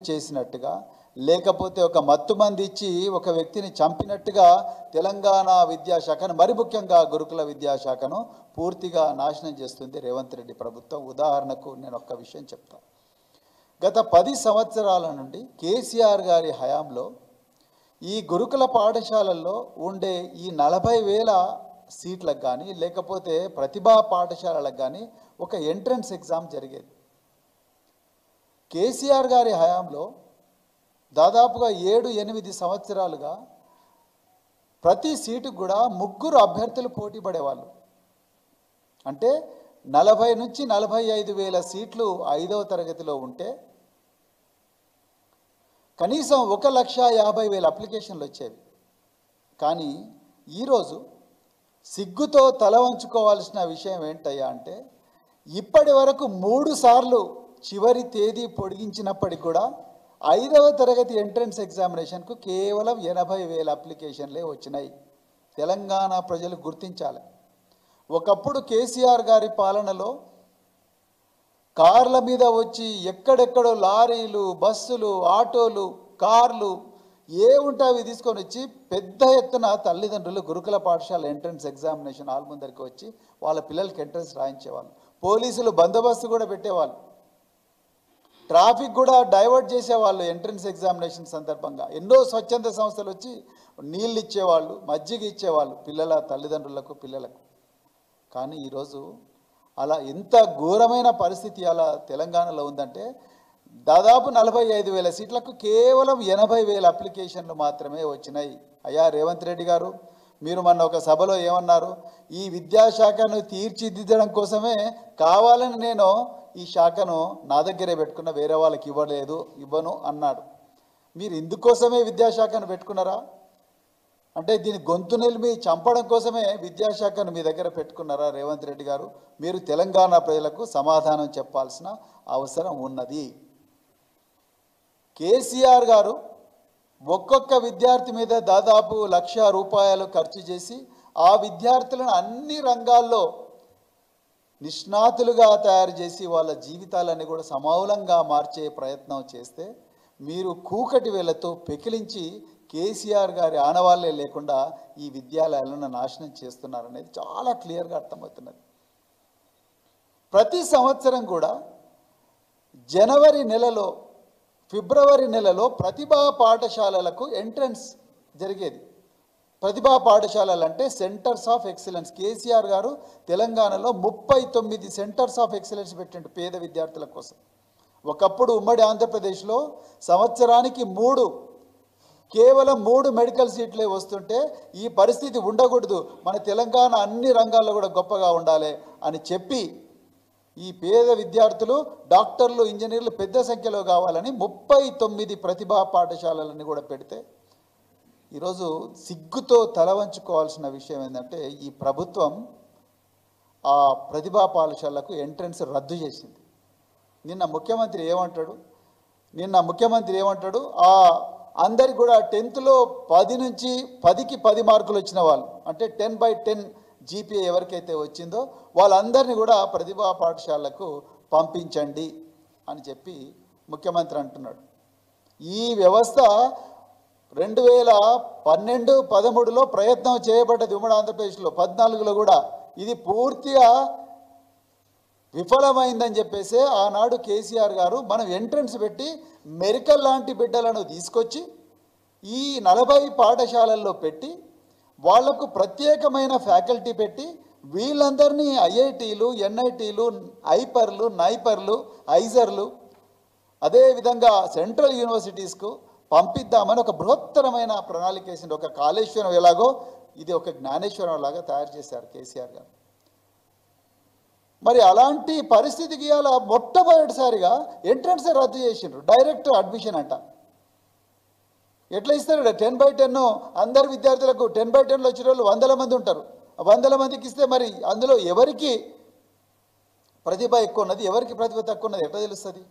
చేసినట్టుగా లేకపోతే ఒక మత్తుమంది ఇచ్చి ఒక వ్యక్తిని చంపినట్టుగా తెలంగాణ విద్యాశాఖను మరి ముఖ్యంగా గురుకుల విద్యాశాఖను పూర్తిగా నాశనం చేస్తుంది రేవంత్ రెడ్డి ప్రభుత్వం. ఉదాహరణకు నేను ఒక్క విషయం చెప్తాను. గత 10 సంవత్సరాల నుండి కేసీఆర్ గారి హయాంలో ఈ గురుకుల పాఠశాలల్లో ఉండే ఈ 40,000 సీట్లకు కానీ లేకపోతే ప్రతిభా పాఠశాలలకు కానీ ఒక ఎంట్రన్స్ ఎగ్జామ్ జరిగేది. కేసీఆర్ గారి హయాంలో దాదాపుగా 7-8 సంవత్సరాలుగా ప్రతి సీటుకు కూడా 3 అభ్యర్థులు పోటీ పడేవాళ్ళు. అంటే 40 నుంచి 45,000 సీట్లు 5వ తరగతిలో ఉంటే కనీసం 1,50,000 అప్లికేషన్లు వచ్చేవి. కానీ ఈరోజు సిగ్గుతో తల వంచుకోవాల్సిన విషయం ఏంటయ్యా అంటే ఇప్పటి వరకు 3 సార్లు చివరి తేదీ పొడిగించినప్పటికి కూడా 5వ తరగతి ఎంట్రన్స్ ఎగ్జామినేషన్కు కేవలం 80,000 అప్లికేషన్లే వచ్చినాయి. తెలంగాణ ప్రజలు గుర్తించాలి. ఒకప్పుడు కేసీఆర్ గారి పాలనలో కార్ల మీద వచ్చి ఎక్కడెక్కడో లారీలు, బస్సులు, ఆటోలు, కార్లు ఏ ఉంటే అవి తీసుకొని వచ్చి పెద్ద ఎత్తున తల్లిదండ్రులు గురుకుల పాఠశాల ఎంట్రన్స్ ఎగ్జామినేషన్ హాల్ ముందరికి వచ్చి వాళ్ళ పిల్లలకి ఎంట్రన్స్ రాయించేవాళ్ళు. పోలీసులు బందోబస్తు కూడా పెట్టేవాళ్ళు. ట్రాఫిక్ కూడా డైవర్ట్ చేసేవాళ్ళు. ఎంట్రన్స్ ఎగ్జామినేషన్ సందర్భంగా ఎన్నో స్వచ్ఛంద సంస్థలు వచ్చి నీళ్ళు ఇచ్చేవాళ్ళు, మజ్జిగ ఇచ్చేవాళ్ళు పిల్లల తల్లిదండ్రులకు, పిల్లలకు. కానీ ఈరోజు అలా ఎంత ఘోరమైన పరిస్థితి అలా తెలంగాణలో ఉందంటే దాదాపు 45,000 సీట్లకు కేవలం 80,000 అప్లికేషన్లు మాత్రమే వచ్చినాయి. అయ్యా రేవంత్ రెడ్డి గారు, మీరు మొన్న ఒక సభలో ఏమన్నారు? ఈ విద్యాశాఖను తీర్చిదిద్దడం కోసమే కావాలని నేను ఈ శాఖను నా దగ్గరే పెట్టుకున్న, వేరే వాళ్ళకి ఇవ్వను అన్నాడు. మీరు ఇందుకోసమే విద్యాశాఖను పెట్టుకున్నారా? అంటే దీని గొంతు నిలిమి చంపడం కోసమే విద్యాశాఖను మీ దగ్గర పెట్టుకున్నారా రేవంత్ రెడ్డి గారు? మీరు తెలంగాణ ప్రజలకు సమాధానం చెప్పాల్సిన అవసరం ఉన్నది. కేసీఆర్ గారు ఒక్కొక్క విద్యార్థి మీద దాదాపు ₹1,00,000 ఖర్చు చేసి ఆ విద్యార్థులను అన్ని రంగాల్లో నిష్ణాతులుగా తయారు చేసి వాళ్ళ జీవితాలన్నీ కూడా సమూలంగా మార్చే ప్రయత్నం చేస్తే మీరు కూకటి వేళ్లతో పెకిలించి కేసీఆర్ గారి ఆనవాళ్లే లేకుండా ఈ విద్యాలయాలను నాశనం చేస్తున్నారనేది చాలా క్లియర్గా అర్థమవుతున్నది. ప్రతి సంవత్సరం కూడా జనవరి నెలలో, ఫిబ్రవరి నెలలో ప్రతిభా పాఠశాలలకు ఎంట్రన్స్ జరిగేది. ప్రతిభా పాఠశాలలు అంటే సెంటర్స్ ఆఫ్ ఎక్సలెన్స్. కేసీఆర్ గారు తెలంగాణలో 39 సెంటర్స్ ఆఫ్ ఎక్సలెన్స్ పెట్టిండు పేద విద్యార్థుల కోసం. ఒకప్పుడు ఉమ్మడి ఆంధ్రప్రదేశ్లో సంవత్సరానికి కేవలం 3 మెడికల్ సీట్లే వస్తుంటే ఈ పరిస్థితి ఉండకూడదు, మన తెలంగాణ అన్ని రంగాల్లో కూడా గొప్పగా ఉండాలి అని చెప్పి ఈ పేద విద్యార్థులు డాక్టర్లు, ఇంజనీర్లు పెద్ద సంఖ్యలో కావాలని 39 ప్రతిభా పాఠశాలలని కూడా పెడితే ఈరోజు సిగ్గుతో తల వంచుకోవాల్సిన విషయం ఏంటంటే ఈ ప్రభుత్వం ఆ ప్రతిభా పాఠశాలకు ఎంట్రన్స్ రద్దు చేసింది. నిన్న ముఖ్యమంత్రి ఏమంటాడు? అందరికి కూడా 10th లో 10 నుంచి 10కి 10 మార్కులు వచ్చిన వాళ్ళు, అంటే 10/10 జీపీఏ ఎవరికైతే వచ్చిందో వాళ్ళందరినీ కూడా ప్రతిభా పాఠశాలకు పంపించండి అని చెప్పి ముఖ్యమంత్రి అంటున్నాడు. ఈ వ్యవస్థ 2012-13లో ప్రయత్నం చేయబడ్డది ఉమ్మడి ఆంధ్రప్రదేశ్లో. 14లో కూడా ఇది పూర్తిగా విఫలమైందని చెప్పేసి ఆనాడు కేసీఆర్ గారు మనం ఎంట్రన్స్ పెట్టి మెరికల్ లాంటి బిడ్డలను తీసుకొచ్చి ఈ 40 పాఠశాలల్లో పెట్టి వాళ్లకు ప్రత్యేకమైన ఫ్యాకల్టీ పెట్టి వీళ్ళందరినీ ఐఐటీలు, ఎన్ఐటీలు, ఐపర్లు, నైపర్లు, ఐజర్లు అదేవిధంగా సెంట్రల్ యూనివర్సిటీస్కు పంపిద్దామని ఒక బృహత్తరమైన ప్రణాళిక వేసింది. ఒక కాళేశ్వరం ఎలాగో ఇది ఒక జ్ఞానేశ్వరం లాగా తయారు చేశారు కేసీఆర్ గారు. మరి అలాంటి పరిస్థితికి అలా మొట్టమొదటిసారిగా ఎంట్రన్స్ రద్దు చేసిండ్రు. డైరెక్ట్ అడ్మిషన్ అంట. ఎట్లా ఇస్తారు? 10/10 అందరు విద్యార్థులకు 10/10లో వచ్చిన వాళ్ళు 100 మంది ఉంటారు. 100 మందికి ఇస్తే మరి అందులో ఎవరికి ప్రతిభ ఎక్కువ ఉన్నది, ఎవరికి ప్రతిభ తక్కువ ఉన్నది ఎట్లా తెలుస్తుంది?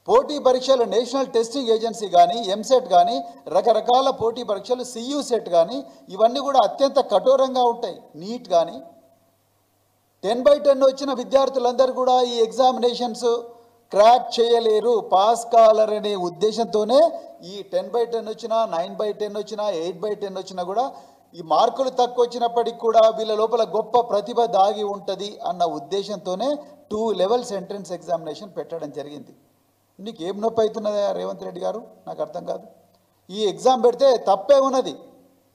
పోటీ పరీక్షలు నేషనల్ టెస్టింగ్ ఏజెన్సీ కానీ, ఎంసెట్ కానీ, రకరకాల పోటీ పరీక్షలు, సియూసెట్ కానీ ఇవన్నీ కూడా అత్యంత కఠోరంగా ఉంటాయి. నీట్ కానీ 10/10 వచ్చిన విద్యార్థులందరూ కూడా ఈ ఎగ్జామినేషన్స్ క్రాక్ చేయలేరు, పాస్ కాలరనే ఉద్దేశంతోనే ఈ 10/10 వచ్చినా 9/10 వచ్చినా 8/10 వచ్చినా కూడా ఈ మార్కులు తక్కువ వచ్చినప్పటికి కూడా వీళ్ళ లోపల గొప్ప ప్రతిభ దాగి ఉంటుంది అన్న ఉద్దేశంతోనే 2 లెవెల్స్ ఎంట్రన్స్ ఎగ్జామినేషన్ పెట్టడం జరిగింది. నీకు ఏం నొప్పి అవుతున్నదా రేవంత్ రెడ్డి గారు? నాకు అర్థం కాదు. ఈ ఎగ్జామ్ పెడితే తప్పే ఉన్నది,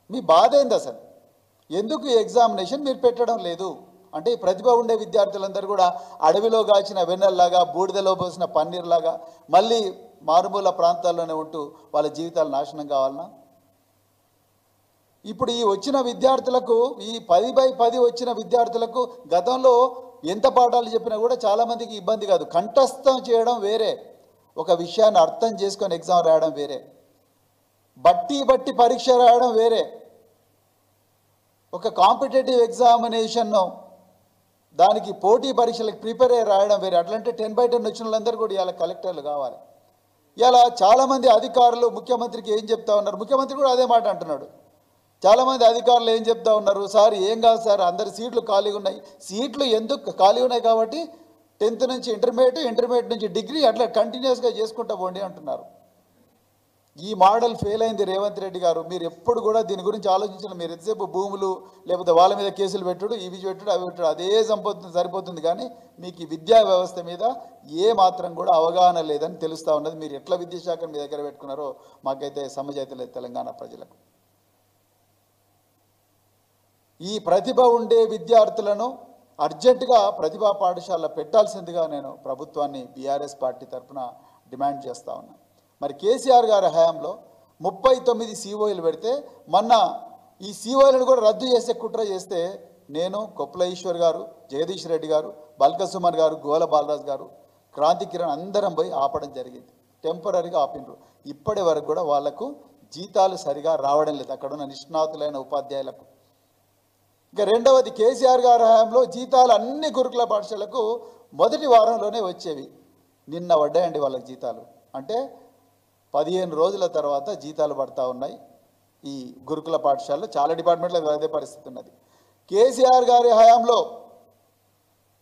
మీ బాధ ఏంది అసలు? ఎందుకు ఈ ఎగ్జామినేషన్ మీరు పెట్టడం లేదు? అంటే ఈ ప్రతిభ ఉండే విద్యార్థులందరూ కూడా అడవిలో కాచిన వెన్నెల్లాగా, బూడిదలో పోసిన పన్నీర్లాగా మళ్ళీ మారుమూల ప్రాంతాల్లోనే ఉంటూ వాళ్ళ జీవితాలు నాశనం కావాలన్నా? ఇప్పుడు ఈ వచ్చిన విద్యార్థులకు, ఈ 10/10 వచ్చిన విద్యార్థులకు గతంలో ఎంత పాఠాలు చెప్పినా కూడా చాలామందికి ఇబ్బంది కాదు. కంఠస్థం చేయడం వేరే, ఒక విషయాన్ని అర్థం చేసుకొని ఎగ్జామ్ రాయడం వేరే, బట్టి పరీక్ష రాయడం వేరే, ఒక కాంపిటేటివ్ ఎగ్జామినేషన్ దానికి పోటీ పరీక్షలకు ప్రిపేర్ అయ్యి రాయడం వేరే. అట్లంటే 10/10 వచ్చిన వాళ్ళందరూ కూడా ఇలా కలెక్టర్లు కావాలి. ఇలా చాలామంది అధికారులు ముఖ్యమంత్రికి ఏం చెప్తా ఉన్నారు? ముఖ్యమంత్రి కూడా అదే మాట అంటున్నాడు. చాలామంది అధికారులు ఏం చెప్తా ఉన్నారు? సార్ ఏం కాదు సార్, అందరి సీట్లు ఖాళీగా ఉన్నాయి. సీట్లు ఎందుకు ఖాళీ ఉన్నాయి? కాబట్టి 10th నుంచి ఇంటర్మీడియట్ నుంచి డిగ్రీ అట్లా కంటిన్యూస్గా చేసుకుంటా పోండి అంటున్నారు. ఈ మోడల్ ఫెయిల్ అయింది రేవంత్ రెడ్డి గారు. మీరు ఎప్పుడు కూడా దీని గురించి ఆలోచించాలి. మీరు ఎంతసేపు భూములు లేకపోతే వాళ్ళ మీద కేసులు పెట్టుడు, ఇవి పెట్టుడు, అవి పెట్టుడు, అదే సరిపోతుంది. కానీ మీకు ఈ విద్యా వ్యవస్థ మీద ఏ మాత్రం కూడా అవగాహన లేదని తెలుస్తూ ఉన్నది. మీరు ఎట్లా విద్యాశాఖను మీ దగ్గర పెట్టుకున్నారో మాకైతే సమజైతే లేదు తెలంగాణ ప్రజలకు. ఈ ప్రతిభ ఉండే విద్యార్థులను అర్జెంటుగా ప్రతిభా పాఠశాల పెట్టాల్సిందిగా నేను ప్రభుత్వాన్ని బీఆర్ఎస్ పార్టీ తరఫున డిమాండ్ చేస్తూ ఉన్నాను. మరి కేసీఆర్ గారి హయాంలో 39 COలు పెడితే మొన్న ఈ COలను కూడా రద్దు చేసే కుట్ర చేస్తే నేను, కొప్పుల ఈశ్వర్ గారు, జగదీష్ రెడ్డి గారు, బల్క సుమన్ గారు, గోల బాలరాజు గారు, క్రాంతి కిరణ్ అందరం పోయి ఆపడం జరిగింది. టెంపరీగా ఆపినరు. ఇప్పటి వరకు కూడా వాళ్లకు జీతాలు సరిగా రావడం లేదు అక్కడ ఉన్న నిష్ణాతులైన ఉపాధ్యాయులకు. ఇక రెండవది, కేసీఆర్ గారి హయాంలో జీతాలు అన్ని గురుకుల పాఠశాలకు మొదటి వారంలోనే వచ్చేవి. నిన్న పడ్డాయండి వాళ్ళకి జీతాలు. అంటే 15 రోజుల తర్వాత జీతాలు పడతా ఉన్నాయి. ఈ గురుకుల పాఠశాలలో చాలా డిపార్ట్మెంట్లో అదే పరిస్థితి ఉన్నది. కేసీఆర్ గారి హయాంలో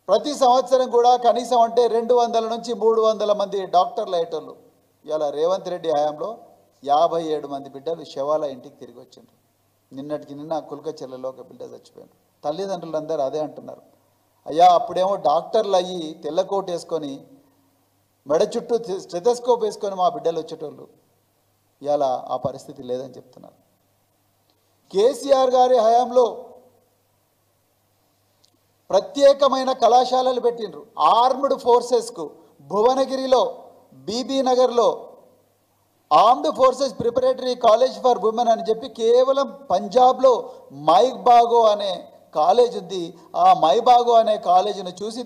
ప్రతి సంవత్సరం కూడా కనీసం అంటే 200 నుంచి 300 మంది డాక్టర్లు అయ్యేటోళ్ళు. ఇలా రేవంత్ రెడ్డి హయాంలో 57 మంది బిడ్డలు శవాల ఇంటికి తిరిగి వచ్చిండ్రు. నిన్నటికి నిన్న కుల్కచెర్లలో ఒక బిడ్డ చచ్చిపోయారు. తల్లిదండ్రులు అందరూ అదే అంటున్నారు. అయ్యా అప్పుడేమో డాక్టర్లు అయ్యి తెల్లకోట్ వేసుకొని మెడ చుట్టూ స్టెథోస్కోప్ వేసుకొని మా బిడ్డలు వచ్చేటోళ్ళు. ఇలా ఆ పరిస్థితి లేదని చెప్తున్నారు. కేసీఆర్ గారి హయాంలో ప్రత్యేకమైన కళాశాలలు పెట్టిండ్రు. ఆర్మ్డ్ ఫోర్సెస్కు భువనగిరిలో, బీబీ నగర్లో armed forces preparatory college for women అని చెప్పి కేవలం పంజాబ్లో మైబాగో అనే కాలేజ్ ఉంది. ఆ మైబాగో అనే కాలేజీని చూసి